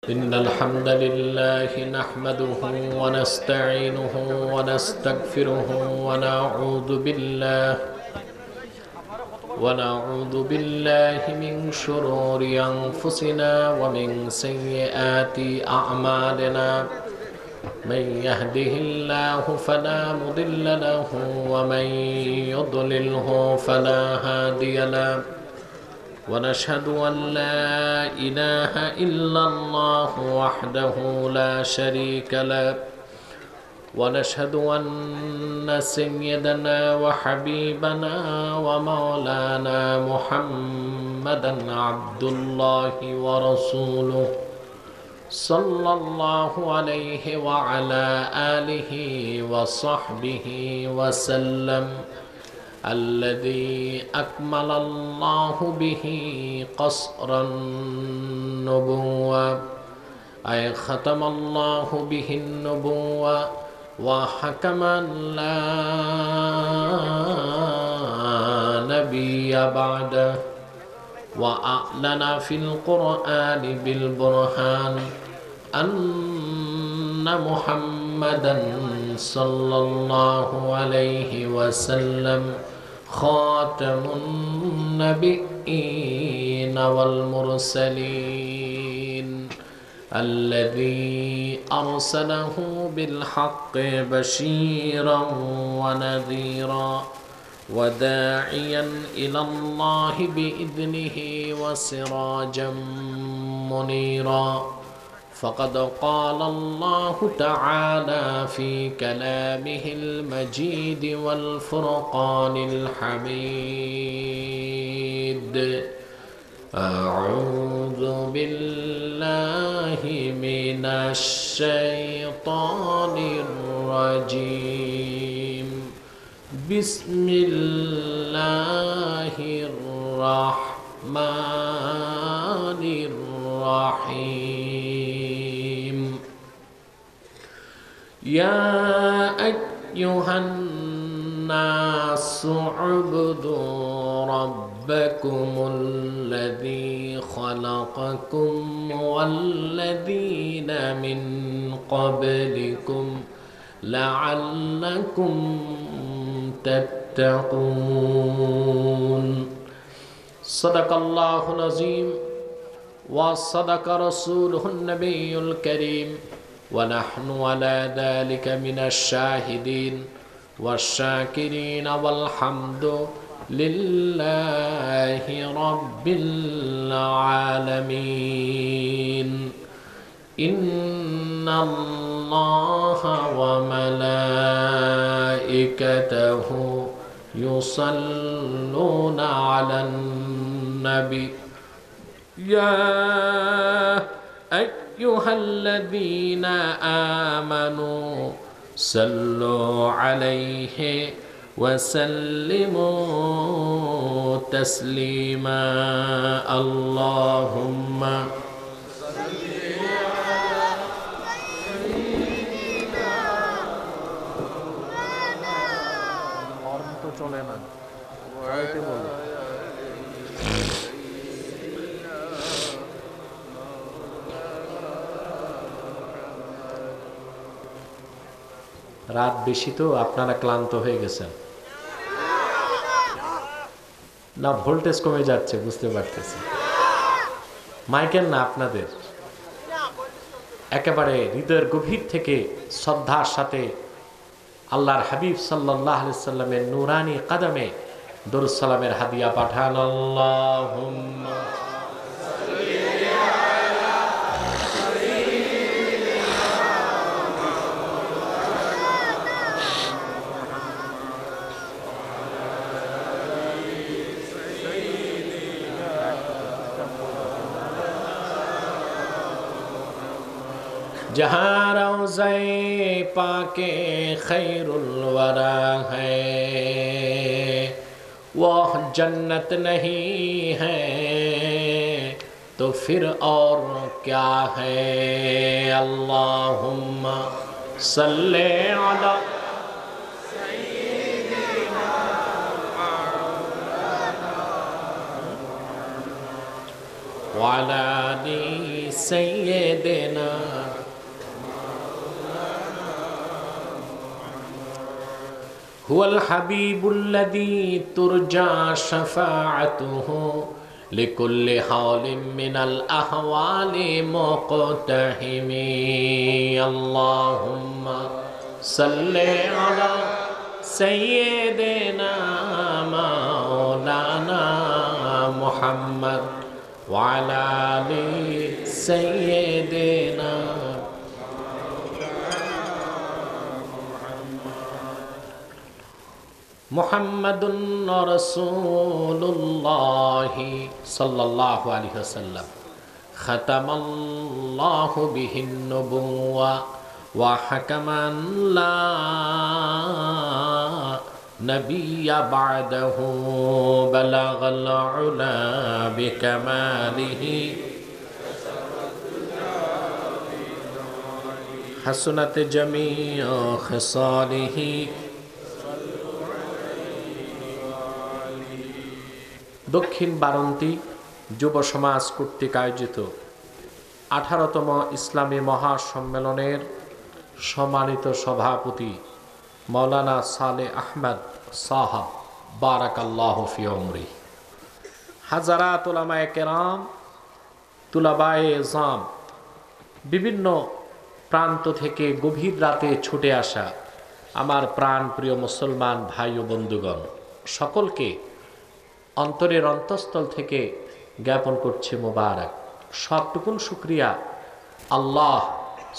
إن الحمد لله نحمده ونستعينه ونستغفره ونعوذ بالله من شرور أنفسنا ومن سيئات أعمالنا من يهده الله فلا مضل له ومن يضلله فلا هادي له ونشهد أن لا إله إلا الله وحده لا شريك له ونشهد أن سيدنا وحبيبنا ومولانا محمدا عبد الله ورسوله صلى الله عليه وعلى آله وصحبه وسلم الذي أكمل الله به قصر النبوة أي ختم الله به النبوة وحكم لا نبي بعده وأعلن في القرآن بالبرهان أن محمدا صلى الله عليه وسلم خاتم النبيين والمرسلين الذي أرسله بالحق بشيرا ونذيرا وداعيا إلى الله بإذنه وسراجا منيرا فقد قال الله تعالى في كلامه المجيد والفرقان الحميد أعوذ بالله من الشيطان الرجيم بسم الله الرحمن الرحيم يا أيها الناس اعبدوا ربكم الذي خلقكم والذين من قبلكم لعلكم تتقون صدق الله العظيم وصدق رسوله النبي الكريم ونحن على ذلك من الشاهدين والشاكرين والحمد لله رب العالمين إن الله وملائكته يصلون على النبي يا أيها الذين آمنوا صلوا عليه وسلموا تسليما اللهم রাত বেশি তো আপনারা ক্লান্ত হয়ে গেছেন না ভোল্টেজ কমে যাচ্ছে বুঝতে পারতেছি মাইকেল না আপনাদের একেবারে হৃদয়ের গভীর থেকে শ্রদ্ধার সাথে আল্লাহর হাবিব সাল্লাল্লাহু আলাইহি সাল্লামের নূরানি কদমে দরুদ সালামের হাদিয়া পাঠান আল্লাহুম্মা जहाँ रोज़े पाके खैरुल वरा है वह जन्नत नहीं है तो फिर और क्या है अल्लाहुम्मा सल्ले अला वाला سيدنا هو الحبيب الذي ترجى شفاعته لكل حال من الأحوال مقتحم اللهم صل على سيدنا مولانا محمد وعلى آل سيدنا محمد رسول الله صلى الله عليه وسلم ختم الله به النبوة وحكما لا نبي بعده بلغ العلا بكماله حسنت جميع خصاله দক্ষিণ বারান্তি যুব সমাজ কর্তৃক আয়োজিত 18তম ইসলামী মহাসম্মেলনের সম্মানিত সভাপতি মাওলানা সালেহ আহমদ সাহাব বারাকাল্লাহু ফি উমরি, হাজারাত উলামায়ে কেরাম, তুলাবায়ে ইজাম, বিভিন্ন প্রান্ত থেকে গভীর রাতে ছুটে আসা আমার প্রাণ প্রিয় মুসলমান ভাই ও বন্ধুগণ, সকলকে অন্তরের অন্তঃস্থল থেকে জ্ঞাপন করছে মোবারক। সবটুকুন শুকরিয়া আল্লাহ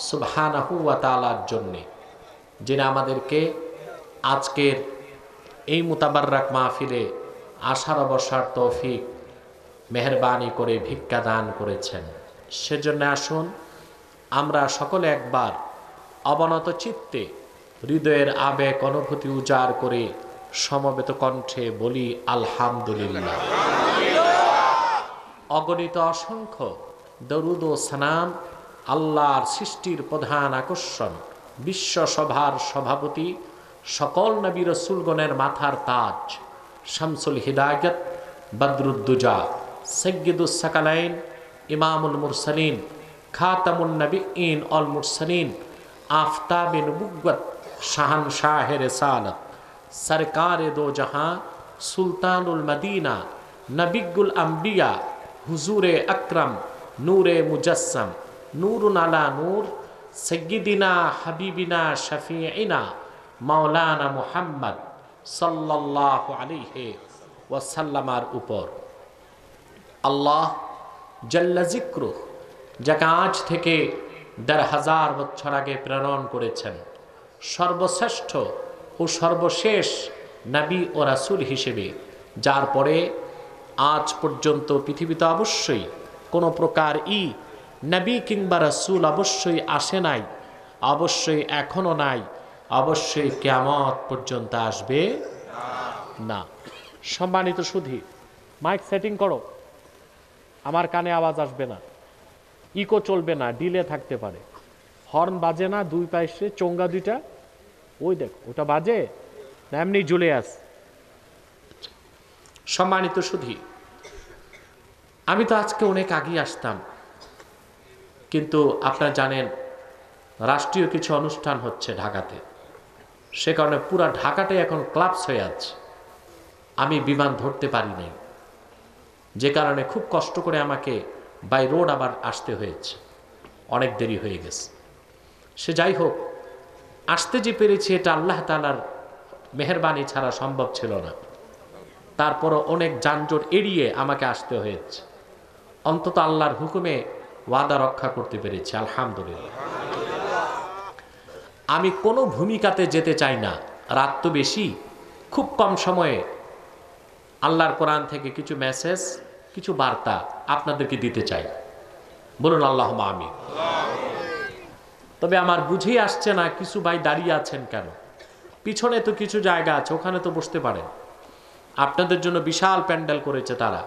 সুবহানাহু ওয়া তাআলার জন্যে, যিনি আমাদেরকে আজকের এই মুতাবাররাক মাহফিলে আসার বসার তৌফিক মেহেরবানি করে ভিক্ষা দান করেছেন। সেজন্য আসুন আমরা সকলে একবার অবনত চিত্তে হৃদয়ের আবেগ অনুভূতি উজাড় করে সমবেত কণ্ঠে বলি আলহামদুলিল্লাহ। অগণিত অসংখ্য দরুদ ও সালাম আল্লাহর সৃষ্টির প্রধান আকর্ষণ, বিশ্বসভার সভাপতি, সকল নবী রাসূলগণের মাথার তাজ, শামসুল হিদায়াত, বদরুদ্দুজা, সাইয়্যিদুস সাকালাইন, ইমামুল মুরসালিন, খাতামুন নবিয়্যিন ওয়াল মুরসালিন, আফতাবে নবুওয়াত, শাহানশাহে রিসালাত, সরকারে দো জাহাঁ, সুলতানুল মদিনা, নবিগুল আম্বিয়া, হুজুরে আকরম, নূরে মুজাসসাম, নূরুন আলা নূর, সাইয়্যিদিনা হাবিবিনা শফিঈনা মাওলানা মুহাম্মদ সাল্লাল্লাহু আলাইহি ওয়াসাল্লামার উপর আল্লাহ জাল্লা যিকরুহু, যাকে আজ থেকে ১৫০০০ বছর আগে প্রেরণ করেছেন, সর্বশ্রেষ্ঠ ও সর্বশেষ নবী ও রাসূল হিসেবে, যার পরে আজ পর্যন্ত পৃথিবীতে অবশ্যই কোনো প্রকার নবী কিংবা রাসূল অবশ্যই আসে নাই, অবশ্যই এখনো নাই, অবশ্যই কিয়ামত পর্যন্ত আসবে না। সম্মানিত সুধী, মাইক সেটিং করো, আমার কানে আওয়াজ আসবে না, ইকো চলবে না, ডিলে থাকতে পারে, হর্ন বাজে না, দুই পাশে চোঙ্গা দুইটা, ওই দেখ ওটা বাজে না এমনি ঝুলে আস। সম্মানিত সুধী, আমি তো আজকে অনেক আগেই আসতাম, কিন্তু আপনারা জানেন রাষ্ট্রীয় কিছু অনুষ্ঠান হচ্ছে ঢাকাতে, সে কারণে পুরা ঢাকাটাই এখন ক্লাবস হয়ে আছে। আমি বিমান ধরতে পারি নাই, যে কারণে খুব কষ্ট করে আমাকে বাই রোড আবার আসতে হয়েছে, অনেক দেরি হয়ে গেছে। সে যাই হোক, আসতে যে পেরেছি এটা আল্লাহ তাআলার মেহেরবানি ছাড়া সম্ভব ছিল না। তারপরও অনেক যানজট এড়িয়ে আমাকে আসতে হয়েছে, অন্তত আল্লাহর হুকুমে ওয়াদা রক্ষা করতে পেরেছি, আলহামদুলিল্লাহ। আমি কোনো ভূমিকাতে যেতে চাই না, রাত তো বেশি, খুব কম সময়ে আল্লাহর কোরআন থেকে কিছু মেসেজ, কিছু বার্তা আপনাদেরকে দিতে চাই। বলুন আল্লাহুম্মা আমিন। তবে আমার বুঝেই আসছে না কিছু ভাই দাঁড়িয়ে আছেন কেন, পিছনে তো কিছু জায়গা আছে, ওখানে তো বসতে পারেন। আপনাদের জন্য বিশাল প্যান্ডেল করেছে তারা,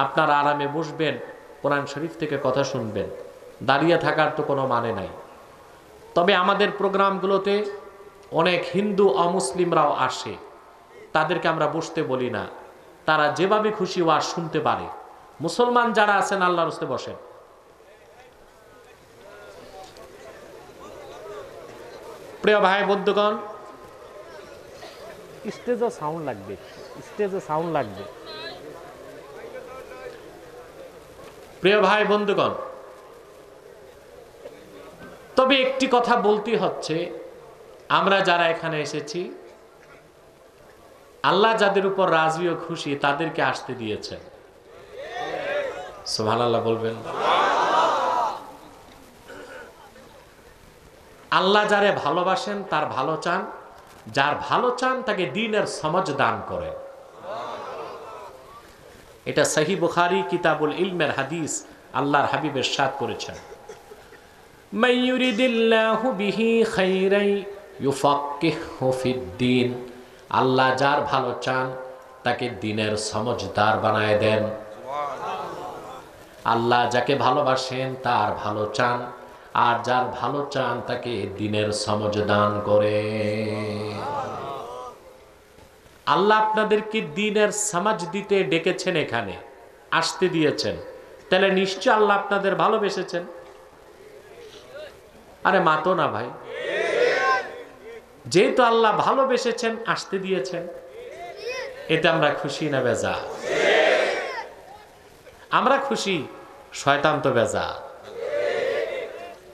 আপনারা আরামে বসবেন, কোরআন শরীফ থেকে কথা শুনবেন, দাঁড়িয়ে থাকার তো কোনো মানে নাই। তবে আমাদের প্রোগ্রামগুলোতে অনেক হিন্দু অমুসলিমরাও আসে, তাদেরকে আমরা বসতে বলি না, তারা যেভাবে খুশি ওয়াজ শুনতে পারে। মুসলমান যারা আছেন আল্লাহর রাস্তায় বসেন, প্রিয় ভাই বন্ধুগণ, স্টেজও সাউন্ড লাগবে, স্টেজে সাউন্ড লাগবে। প্রিয় ভাই বন্ধুগণ, তবে একটি কথা বলতে হচ্ছে, আমরা যারা এখানে এসেছি, আল্লাহ যাদের উপর রাজি ও খুশি তাদেরকে আসতে দিয়েছেন। সুবহানাল্লাহ বলবেন। আল্লাহ যারে ভালোবাসেন তার ভালো চান, যার ভালো চান তাকে দ্বীনের সমঝ দান করে। এটা সহিহ বুখারী কিতাবুল ইলমের হাদিস, আল্লাহর হাবিব ইরশাদ করেছেন, মান ইউরিদিল্লাহু বিহি খাইরান ইউফাক্কিহু ফিদ্দীন। আল্লাহ যার ভালো চান তাকে দ্বীনের সমঝদার বানায় দেন। আল্লাহ যাকে ভালোবাসেন তার ভালো চান, আর যার ভালো চান তাকে দ্বীনের সমঝ দান করে। আল্লাহ আপনাদেরকে দ্বীনের সমাজ দিতে ডেকেছেন, এখানে আসতে দিয়েছেন, তাহলে নিশ্চয় আল্লাহ আপনাদের ভালোবেসেছেন। আরে মাতো না ভাই, যেহেতু আল্লাহ ভালোবেসেছেন আসতে দিয়েছেন, এতে আমরা খুশি না বেজা? আমরা খুশি, শয়তান তো বেজা,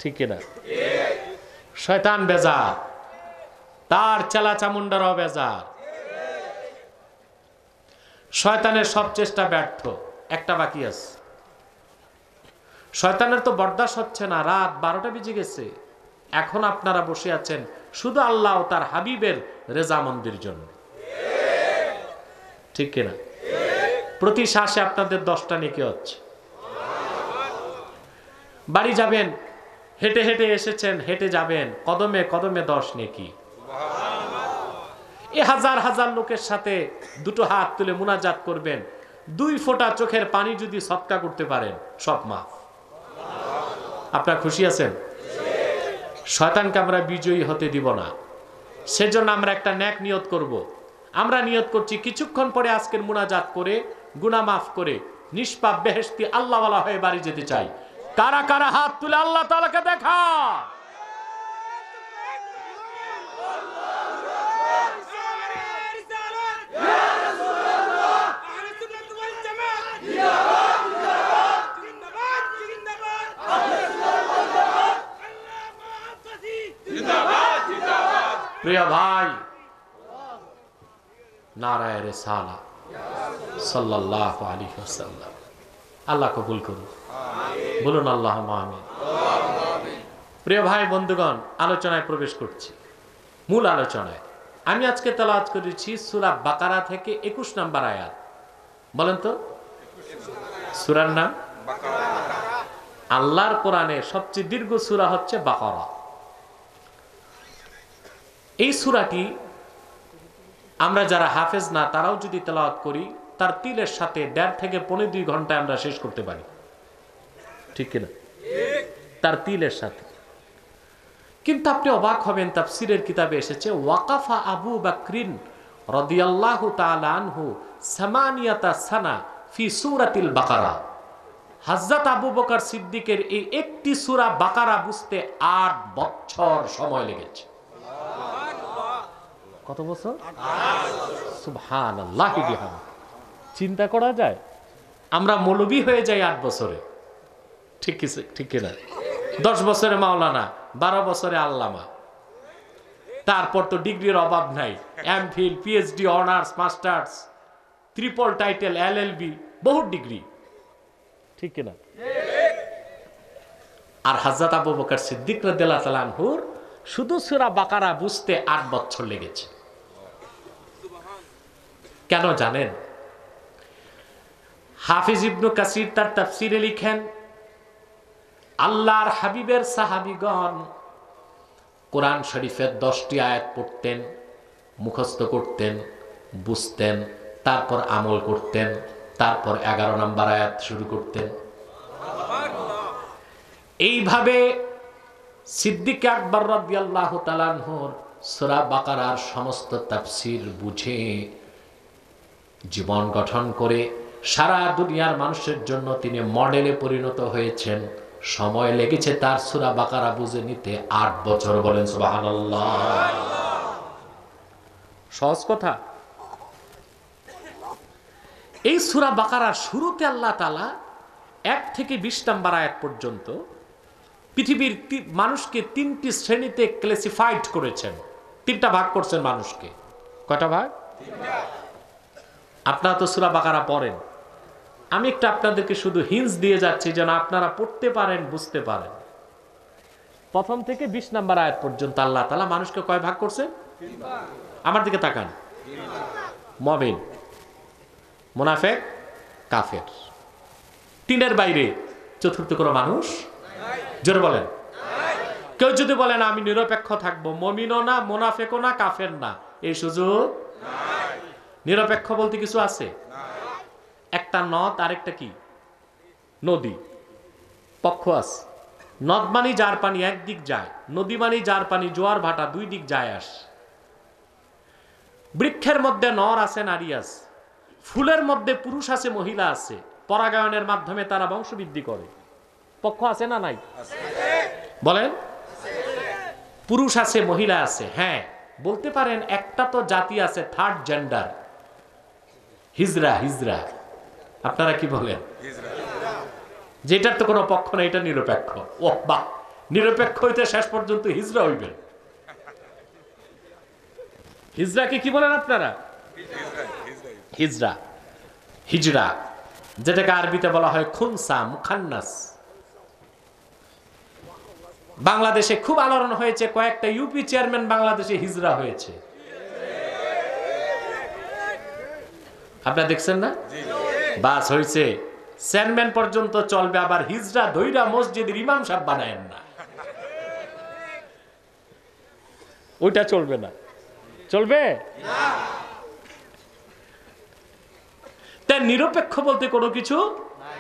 ঠিক কিনা? শয়তান বেজা, তার চেলা চামুন্ডারাও বেজা। শয়তানের সব চেষ্টা ব্যর্থ, একটা বাকি আছে। শয়তানের তো বরদাস্ত হচ্ছে না, রাত 12টা বেজে গেছে, এখন আপনারা বসে আছেন শুধু আল্লাহ ও তার হাবিবের রেজামন্দির জন্য, ঠিক কিনা? প্রতি শ্বাসে আপনাদের 10টা নেকি হচ্ছে। বাড়ি যাবেন, হেঁটে হেঁটে এসেছেন, হেঁটে যাবেন, কদমে কদমে 10 নেকি। এই হাজার হাজার লোকের সাথে দুটো হাত তুলে মুনাজাত করবেন, 2 ফোঁটা চোখের পানি যদি সদকা করতে পারেন, সব মাফ। আপনারা খুশি আছেন? শয়তানকে আমরা বিজয়ী হতে দিব না, সেজন্য আমরা একটা নেক নিয়ত করব। আমরা নিয়ত করছি কিছুক্ষণ পরে আজকের মুনাজাত করে গুনাহ মাফ করে নিষ্পাপ বেহেশতি আল্লাহওয়ালা হয়ে বাড়ি যেতে চাই। কারা কারা হাত তুলে আল্লাহ তাআলাকে দেখা? প্রিয় ভাই, নারায়ে রিসালাত সাল্লাল্লাহু আলাইহি ওয়াসাল্লাম। আল্লাহ কবুল করুন, বলুন আল্লাহুম্মা আমিন। প্রিয় ভাই বন্ধুগণ, আলোচনায় প্রবেশ করছি, মূল আলোচনায়। আমি আজকে তেলাওয়াত করেছি সূরা বাকারা থেকে 21 নম্বর আয়াত। বলেন তো সূরার নাম? আল্লাহর কোরআনে সবচেয়ে দীর্ঘ সূরা হচ্ছে বাকারা। এই সূরাটি আমরা যারা হাফেজ না তারাও যদি তেলাওয়াত করি, তার তিলের সাথে 1.5 থেকে 2.5 ঘন্টায় আমরা শেষ করতে পারি, ঠিক কিনা? তার তিলের সাথে। কিন্তু আপনি অবাক হবেন, তাফসীরের কিতাবে এসেছে ওয়াকাফা আবু বকরিন রাদিয়াল্লাহু তাআলা আনহু 8 সানা ফি সূরাতিল বাকারা। হযরত আবু বকর সিদ্দিকের এই একটি সূরা বাকারা বুঝতে 8 বছর সময় লেগেছে। কত বছর? সুবহানাল্লাহ। চিন্তা করা যায়? আমরা মৌলবী হয়ে যাই 8 বছরে, ঠিক কিনা? 10 বছরে মাওলানা, 12 বছরে আল্লামা, তারপর তো ডিগ্রির অভাব নাই, MPhil, PhD, honours, masters, triple title, LLB, বহু ডিগ্রি, ঠিক কিনা? আর হযরত আবু বকর সিদ্দিক রাদিয়াল্লাহু তাআলা আনহুর শুধু সূরা বাকারা বুঝতে 8 বছর লেগেছে। কেন জানেন? হাফিজ ইবনে কাসির তার তাফসীরে লিখেন, আল্লাহর হাবিবের সাহাবীগণ কোরআন শরীফের 10টি আয়াত পড়তেন, মুখস্থ করতেন, বুঝতেন, তারপর আমল করতেন, তারপর 11 নম্বর আয়াত শুরু করতেন। এইভাবে সিদ্দিক আকবর রাদিয়াল্লাহু তাআলা আনহুর সূরা বাকারার সমস্ত তাফসীর বুঝে জীবন গঠন করে সারা দুনিয়ার মানুষের জন্য তিনি মডেলে পরিণত হয়েছেন। সময় লেগেছে তার সূরা বাকারা বুঝে নিতে 8 বছর। বলেন সুবহানাল্লাহ। সহজ কথা। এই সূরা বাকারার শুরুতে আল্লাহ তাআলা 1 থেকে 20 নম্বর আয়াত পর্যন্ত পৃথিবীর মানুষকে 3টি শ্রেণীতে ক্লাসিফাইড করেছেন। 3টা ভাগ করছেন মানুষকে। কয়টা ভাগ? আপনারা তো সূরা বাকারা পড়েন, আমি একটু আপনাদেরকে শুধু হিন্টস দিয়ে যাচ্ছি যেন আপনারা পড়তে পারেন, বুঝতে পারেন। প্রথম থেকে 20 নম্বর আয়াত পর্যন্ত আল্লাহ তাআলা মানুষকে কয় ভাগ করছেন? আমার দিকে তাকান। মুমিন, মুনাফিক, কাফের। 3-এর বাইরে চতুর্থ কোনো মানুষ জোরে বলেন। কেউ যদি বলেন আমি নিরপেক্ষ থাকবো, মুমিনও না, মুনাফিকও না, কাফের না, এই সুযোগ নাই। নিরপেক্ষ বলতে কিছু আছে? একটা নদ আরেকটা কি? নদী। পক্ষ আছে। নদ মানে যার পানি একদিক যায়, নদী মানে যার পানি জোয়ার ভাটা 2 দিক যায় আস। বৃক্ষের মধ্যে নর আছে, নারী আছে। ফুলের মধ্যে পুরুষ আছে, মহিলা আছে। পরাগায়নের মাধ্যমে তারা বংশবৃদ্ধি করে। পক্ষ আছে না নাই? বলেন। পুরুষ আছে, মহিলা আছে। হ্যাঁ, বলতে পারেন একটা তো জাতি আছে, 3rd জেন্ডার, হিজরা। হিজরা আপনারা কি বলেন? যেটার তো কোনো পক্ষ না, এটা নিরপেক্ষ। ও বাহ, নিরপেক্ষ হইতে শেষ পর্যন্ত হিজরা হইবেন। হিজরাকে কি বলেন আপনারা? হিজরা, হিজরা, যেটাকে আরবিতে বলা হয় খুনসা, মুখান্নাস। বাংলাদেশে খুব আলোড়ন হয়েছে, কয়েকটা ইউপি চেয়ারম্যান বাংলাদেশে হিজরা হয়েছে। আপনারা দেখছেন না? বাস হয়েছে, চেয়ারম্যান পর্যন্ত চলবে, আবার হিজরা ধইরা মসজিদের ইমাম সাহেব বানায়েন না, ওইটা চলবে না। চলবে না। তাই নিরপেক্ষ বলতে কোনো কিছু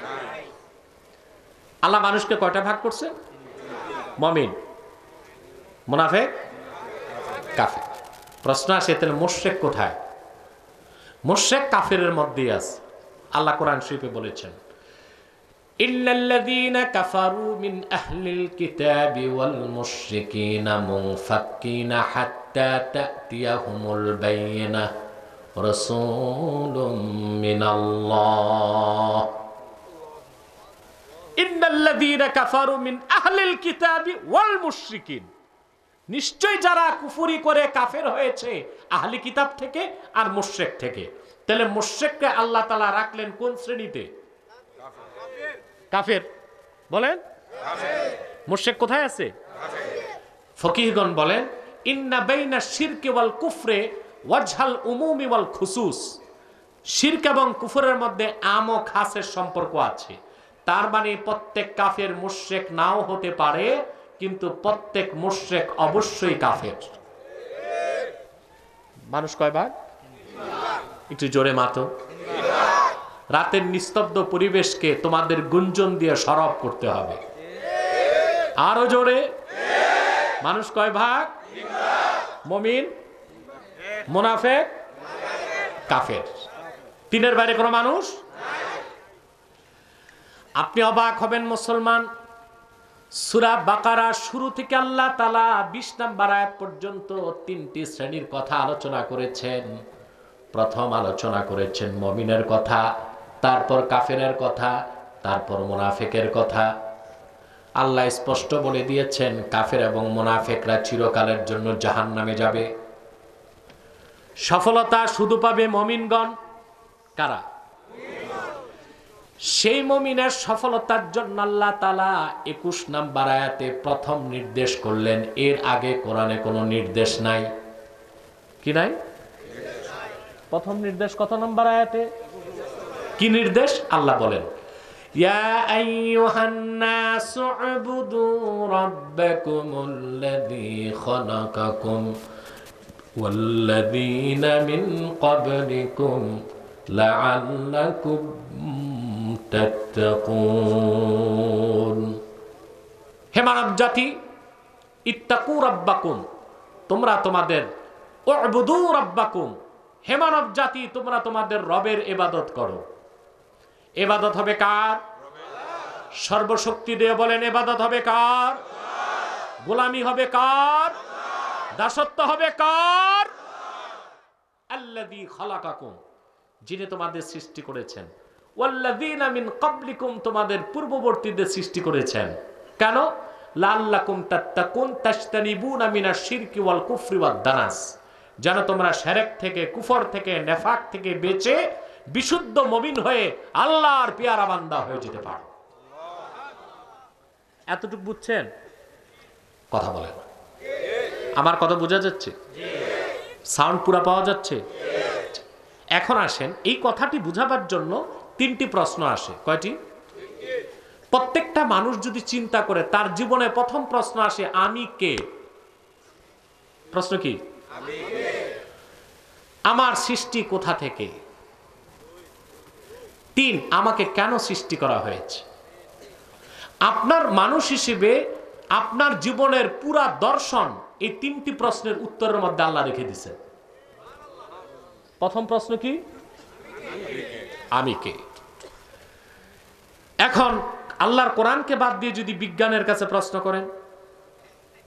নাই। আল্লাহ মানুষকে কয়টা ভাগ করছে? মুমিন, মুনাফিক, কাফের। প্রশ্ন আসে তাহলে মুশরিক কোথায়? মুশরিক কাফেরের মধ্যেই আছে। আল্লাহ কোরআন শরীফে বলেছেন, ইল্লাল্লাযীনা কাফারু মিন আহলিল কিতাবি ওয়াল মুশরিকিনা মুনফাক্কিনা হাত্তা তা'তিয়াহুমুল বায়িনাহ রাসূলুম মিনাল্লাহ। ইন্নাল্লাযীনা কাফারু মিন আহলিল কিতাবি ওয়াল মুশরিকিন, নিশ্চয় যারা কুফরি করে কাফের হয়েছে আহলি কিতাব থেকে আর মুশরিক থেকে। তাহলে মুশরিককে আল্লাহ তাআলা রাখলেন কোন শ্রেণীতে? কাফের। বলেন, মুশরিক কোথায় আছে? ফকিহগণ বলেন, ইন্না বাইনা শিরকি ওয়াল কুফরে ওয়াজহাল উমুমি ওয়াল খুসুস। শিরক এবং কুফরের মধ্যে আম ও খাসের সম্পর্ক আছে। তার মানে প্রত্যেক কাফের মুশরিক নাও হতে পারে, কিন্তু প্রত্যেক মুশরিক অবশ্যই কাফের। মানুষ কয় ভাগ? একটু জোরে মাতো। রাতের নিস্তব্ধ পরিবেশকে তোমাদের গুঞ্জন দিয়ে সরব করতে হবে। আরো জোরে। মানুষ কয় ভাগ? মুমিন, মুনাফিক, কাফের। 3-এর বাইরে কোনো মানুষ? আপনি অবাক হবেন মুসলমান, সূরা বাকারা শুরু থেকে আল্লাহ তাআলা 20 নম্বর আয়াত পর্যন্ত 3টি শ্রেণীর কথা আলোচনা করেছেন। প্রথম আলোচনা করেছেন মুমিনের কথা, তারপর কাফেরের কথা, তারপর মুনাফিকের কথা। আল্লাহ স্পষ্ট বলে দিয়েছেন কাফের এবং মুনাফিকরা চিরকালের জন্য জাহান্নামে যাবে। সফলতা শুধু পাবে মুমিনগণ। কারা? সেই মুমিনের সফলতার জন্য আল্লাহ তাআলা 21 নম্বর আয়াতে প্রথম নির্দেশ করলেন। এর আগে কোরআনে কোনো নির্দেশ নাই। কি নাই? প্রথম নির্দেশ কত নম্বর আয়াতে? কি নির্দেশ? আল্লাহ বলেন, ইয়া আইয়ুহান নাসু উবুদু রাব্বাকুমুল্লাযী খালাকাকুম ওয়াল্লাযীনা মিন ক্বাবলিকুম লাআল্লাকুম তাত্তাকুন। হে মানব জাতি, ইত্তাকু রাব্বাকুম, তোমরা তোমাদের, উবুদু রাব্বাকুম, হে মানব জাতি তোমরা তোমাদের রবের ইবাদত করো। ইবাদত হবে কার? সর্বশক্তি দিয়ে বলেন, ইবাদত হবে কার? গোলামি হবে কার? দাসত্ব হবে কার? আল্লাযী খালাকাকুম, যিনি তোমাদের সৃষ্টি করেছেন, ওয়াল্লাযীনা মিন ক্বাবলিকুম, তোমাদের পূর্ববর্তীদের সৃষ্টি করেছেন। কেন? লাআল্লাকুম তাত্তাকুন তাজতানিবুনা মিনাশ শিরকি ওয়াল কুফরি ওয়াদ দানাস, যেন তোমরা শিরক থেকে, কুফর থেকে, নেফাক থেকে বেঁচে বিশুদ্ধ মুমিন হয়ে আল্লাহর পেয়ারা বান্দা হয়ে যেতে পারো। এতটুকু বুঝছেন? কথা বলেন, আমার কথা বোঝা যাচ্ছে? সাউন্ড পুরা পাওয়া যাচ্ছে? এখন আসেন, এই কথাটি বুঝাবার জন্য তিনটি প্রশ্ন আসে। কয়টি? প্রত্যেকটা মানুষ যদি চিন্তা করে, তার জীবনে প্রথম প্রশ্ন আসে, আমি কে? প্রশ্ন কি? আমার সৃষ্টি কোথা থেকে? 3, আমাকে কেন সৃষ্টি করা হয়েছে? আপনার মানুষ হিসেবে আপনার জীবনের পুরা দর্শন এই 3টি প্রশ্নের উত্তরের মধ্যে আল্লাহ রেখে দিয়েছেন। প্রথম প্রশ্ন কি? আমি কে? এখন আল্লাহর কোরআনকে বাদ দিয়ে যদি বিজ্ঞানের কাছে প্রশ্ন করেন,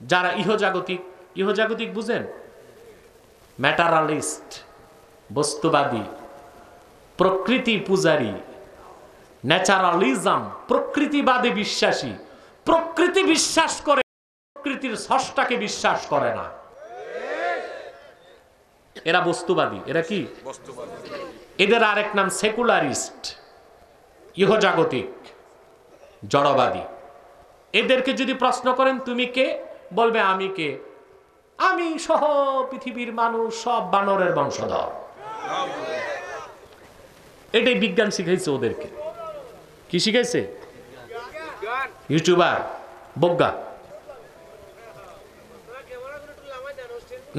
যারা ইহজাগতিক বুঝেন, ম্যাটারালিস্ট, বস্তুবাদী, প্রকৃতি পূজারী, ন্যাচারালিজম, প্রকৃতিবাদে বিশ্বাসী, প্রকৃতি বিশ্বাস করে, প্রকৃতির স্রষ্টাকে বিশ্বাস করে না, এরা বস্তুবাদী। এরা কি? এদের আরেক নাম সেকুলারিস্ট, ইহজাগতিক, জড়বাদী। এদেরকে যদি প্রশ্ন করেন তুমি কে, বলবে আমি কে? আমি সহ পৃথিবীর মানুষ সব বানরের বংশধর। এটাই বিজ্ঞান শিখাইছে ওদেরকে। কি শিখাইছে? ইউটিউবার, বজ্ঞা।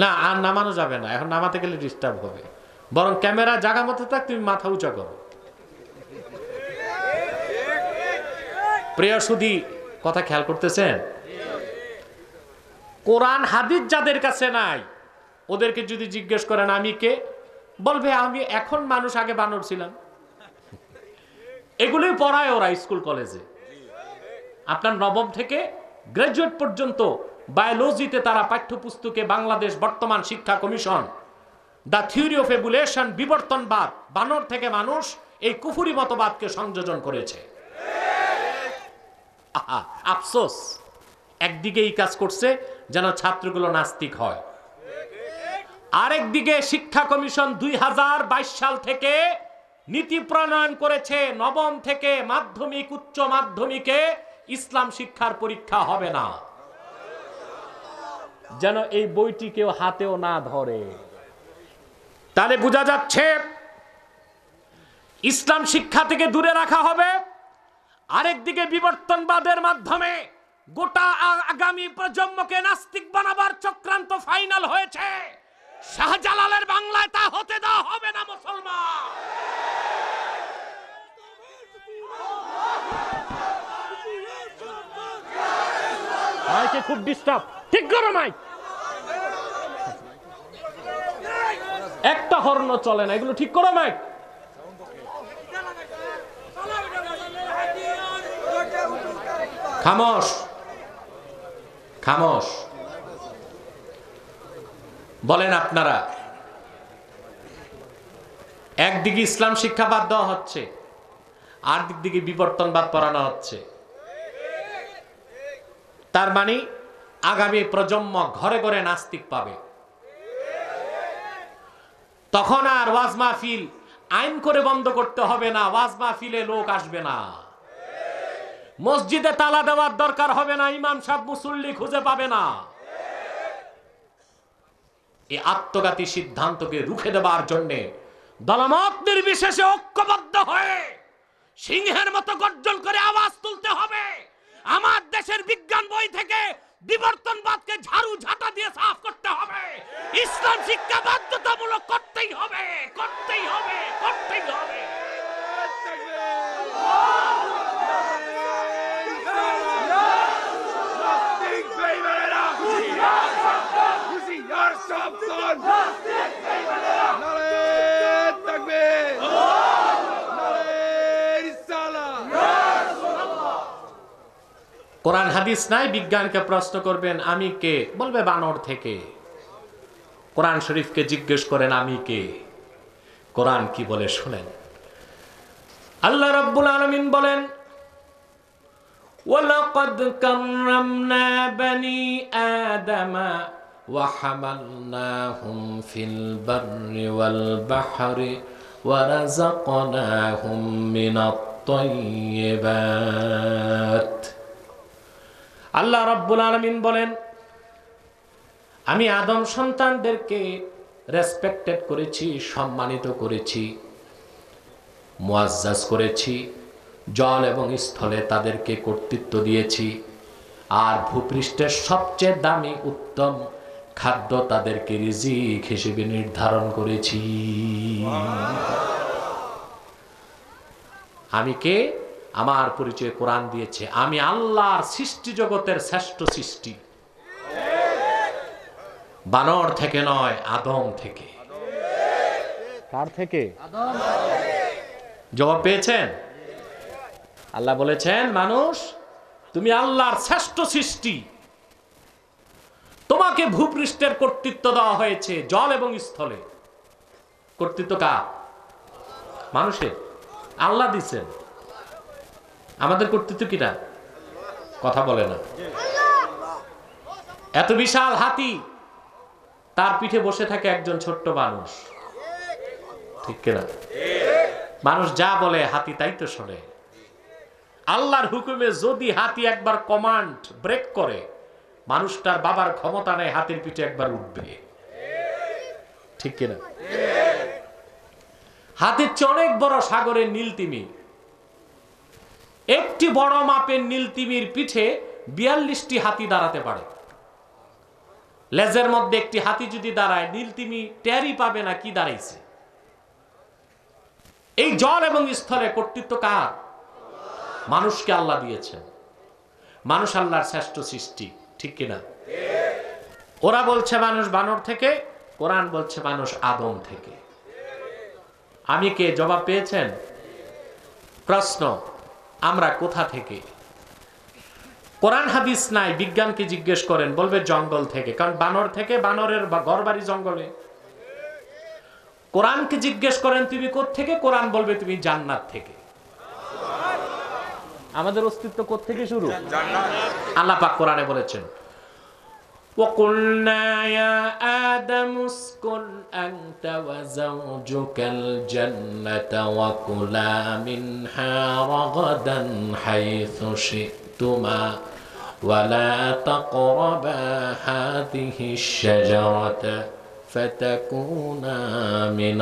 না, আর নামানো যাবে না, এখন নামাতে গেলে ডিস্টার্ব হবে। বরং ক্যামেরা জায়গা মতো থাক, তুমি মাথা উঁচা করো। প্রিয় সুধী, কথা খেয়াল করতেছেন? কোরআন হাদিস যাদের কাছে নাই, ওদেরকে যদি জিজ্ঞেস করেন আমি কে, বলবে আমি এখন মানুষ, আগে বানর ছিলাম। এগুলোই পড়ায় ওরা স্কুল কলেজে। আপনার নবম থেকে গ্রাজুয়েট পর্যন্ত বায়োলজিতে তারা পাঠ্যপুস্তকে বাংলাদেশ বর্তমান শিক্ষা কমিশন, দ্য থিওরি অফ এভুলেশন, বিবর্তনবাদ, বানর থেকে মানুষ, এই কুফুরি মতবাদকে সংযোজন করেছে। আফসোস, একদিকে এই কাজ করছে যেন ছাত্রগুলো নাস্তিক হয়, আরেকদিকে শিক্ষা কমিশন 2022 সাল থেকে নীতি প্রণয়ন করেছে, নবম থেকে মাধ্যমিক, উচ্চ মাধ্যমিকে ইসলাম শিক্ষার পরীক্ষা হবে না, যেন এই বইটি কেউ হাতেও না ধরে। তাহলে বোঝা যাচ্ছে ইসলাম শিক্ষা থেকে দূরে রাখা হবে। আরেকদিকে বিবর্তনবাদের মাধ্যমে গোটা আগামী প্রজন্মকে নাস্তিক বানাবার চক্রান্ত ফাইনাল হয়েছে। শাহজালালের বাংলায় তা হতে দেওয়া হবে না মুসলমান। মাইকে খুব ডিস্টার্ব, ঠিক করো মাইক। একটা হর্ন চলে না, এগুলো ঠিক করো মাইক। খামোশ, খামোশ। বলেন আপনারা, একদিকে ইসলাম শিক্ষা বাদ দেওয়া হচ্ছে, আর দিকে বিবর্তনবাদ পড়ানো হচ্ছে। তার মানে আগামী প্রজন্ম ঘরে ঘরে নাস্তিক পাবে। তখন আর ওয়াজ মাহফিল আইন করে বন্ধ করতে হবে না, ওয়াজ মাহফিলে লোক আসবে না, মসজিদে তালা দেওয়ার দরকার হবে না, ইমাম সাহেব মুসল্লি খুঁজে পাবে না। এই আত্মঘাতী সিদ্ধান্তকে রুখে দেবার জন্য দলমত নির্বিশেষে ঐক্যবদ্ধ হয়ে সিংহের মতো গর্জন করে আওয়াজ তুলতে হবে। আমার দেশের বিজ্ঞান বই থেকে বিবর্তনবাদকে ঝাড়ু ঝাঁটা দিয়ে সাফ করতে হবে। ইসলাম শিক্ষা বাধ্যতামূলক করতেই হবে, করতেই হবে, করতেই হবে। কোরআন হাদিস নাই, বিজ্ঞানকে প্রশ্ন করবেন আমি কে, বলবে বানর থেকে। কোরআন শরীফকে জিজ্ঞেস করেন আমি কে, কোরআন কি বলে শুনেন। আল্লাহ রাব্বুল আলামিন বলেন ওয়ালাকাদ কাররামনা বনি আদামা ওয়া হামালনাহুম ফিল বাররি ওয়াল বাহরি ওয়া রাযাকনাহুম মিনাত তাইয়্যিবাত। আল্লাহ রাব্বুল আলামিন বলেন আমি আদম সন্তানদেরকে রেসপেক্টেড করেছি, সম্মানিত করেছি, মুআজ্জাজ করেছি, জল এবং স্থলে তাদেরকে কর্তৃত্ব দিয়েছি, আর ভূপৃষ্ঠের সবচেয়ে দামি উত্তম খাদ্য তাদেরকে রিজিক হিসেবে নির্ধারণ করেছি। আমি কে, আমার পরিচয় কোরআন দিয়েছে। আমি আল্লাহর সৃষ্টি জগতের শ্রেষ্ঠ সৃষ্টি, বানর থেকে নয়, আদম থেকে। কার থেকে? জবাব পেয়েছেন? আল্লাহ বলেছেন মানুষ তুমি আল্লাহর শ্রেষ্ঠ সৃষ্টি, তোমাকে ভূপৃষ্ঠের কর্তৃত্ব দেওয়া হয়েছে, জল এবং স্থলে। কর্তৃত্ব কার? মানুষের। আল্লাহ দিচ্ছেন। আমাদের কর্তৃত্ব কিনা? কথা বলে না। এত বিশাল হাতি, তার পিঠে বসে থাকে একজন ছোট্ট মানুষ, ঠিক কিনা? মানুষ যা বলে হাতি তাই তো শোনে। আল্লাহর হুকুমে যদি হাতি একবার কমান্ড ব্রেক করে, মানুষটার বাবার ক্ষমতা নেই হাতির পিঠে একবার উঠবে, ঠিক কিনা? হাতির চেয়ে অনেক বড় সাগরের নীলতিমি, একটি বড় মাপের নীলতিমির পিঠে 42টি হাতি দাঁড়াতে পারে। লেজের মধ্যে একটি হাতি যদি দাঁড়ায়, নীলতিমি টেরই পাবে না কি দাঁড়াইছে। এই জল এবং স্থলে কর্তৃত্ব কার? মানুষকে আল্লাহ দিয়েছেন। মানুষ আল্লাহর শ্রেষ্ঠ সৃষ্টি, ঠিক কিনা? ওরা বলছে মানুষ বানর থেকে, কোরআন বলছে মানুষ আদম থেকে। আমি কে? জবাব পেয়েছেন? প্রশ্ন আমরা কোথা থেকে? কোরআন হাদিস নাই, বিজ্ঞানকে জিজ্ঞেস করেন, বলবে জঙ্গল থেকে। কারণ বানর থেকে, বানরের ঘরবাড়ি জঙ্গলে। কোরআনকে জিজ্ঞেস করেন তুমি কোত্থেকে, কোরআন বলবে তুমি জান্নাত থেকে। আমাদের অস্তিত্ব কোত্থেকে শুরু? আল্লাহ পাক কোরআনে বলেছেন وَقُلْنَا يَا آدَمُ اسْكُنْ أَنْتَ وَزَوْجُكَ الْجَنَّةَ وَكُلَا مِنْهَا رَغَدًا حَيْثُ شِئْتُمَا وَلَا تَقْرَبَا هَذِهِ الشَّجَرَةَ فَتَكُونَا مِنَ